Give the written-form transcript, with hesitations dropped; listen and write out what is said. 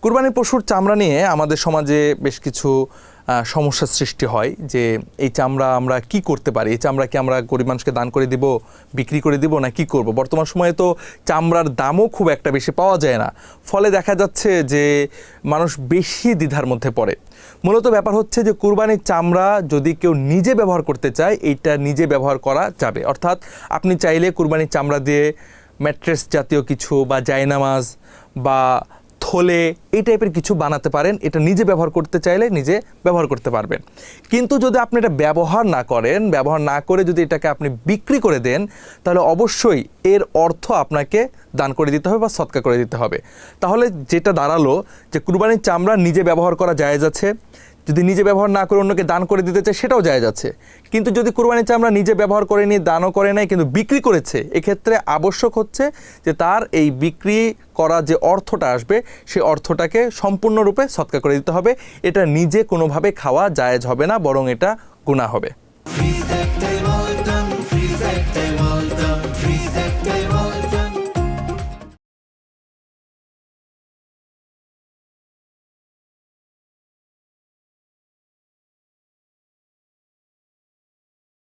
কুরবানির পশুর চামড়া নিয়ে আমাদের সমাজে বেশ কিছু সমস্যার সৃষ্টি হয় যে এই চামড়া আমরা কি করতে পারি, এই চামড়া কি আমরা গরিব মানুষকে দান করে দিব, বিক্রি করে দিব, না কি করব। বর্তমান সময়ে তো চামড়ার দামও খুব একটা বেশি পাওয়া যায় না, ফলে দেখা যাচ্ছে যে মানুষ বেশি দ্বিধার মধ্যে পড়ে। মূলত ব্যাপার হচ্ছে যে কুরবানির চামড়া যদি কেউ নিজে ব্যবহার করতে চায়, এইটা নিজে ব্যবহার করা যাবে। অর্থাৎ আপনি চাইলে কুরবানির চামড়া দিয়ে ম্যাট্রেস জাতীয় কিছু বা জায়নামাজ বা থলে এই টাইপের কিছু বানাতে পারেন। এটা নিজে ব্যবহার করতে চাইলে নিজে ব্যবহার করতে পারবেন। কিন্তু যদি আপনি এটা ব্যবহার না করেন, ব্যবহার না করে যদি এটাকে আপনি বিক্রি করে দেন, তাহলে অবশ্যই এর অর্থ আপনাকে দান করে দিতে হবে বা সদকা করে দিতে হবে। তাহলে যেটা দাঁড়ালো যে কুরবানির চামড়া নিজে ব্যবহার করা জায়েজ আছে, যদি নিজে ব্যবহার না করে অন্যকে দান করে দিতে চায় সেটাও জায়েজ আছে। কিন্তু যদি কুরবানির চামড়া নিজে ব্যবহার করে নিয়ে দানও করে নাই কিন্তু বিক্রি করেছে, এক্ষেত্রে আবশ্যক হচ্ছে যে তার এই বিক্রি করা যে অর্থটা আসবে সেই অর্থটাকে সম্পূর্ণরূপে সদকা করে দিতে হবে। এটা নিজে কোনোভাবে খাওয়া জায়েজ হবে না, বরং এটা গুনাহ হবে।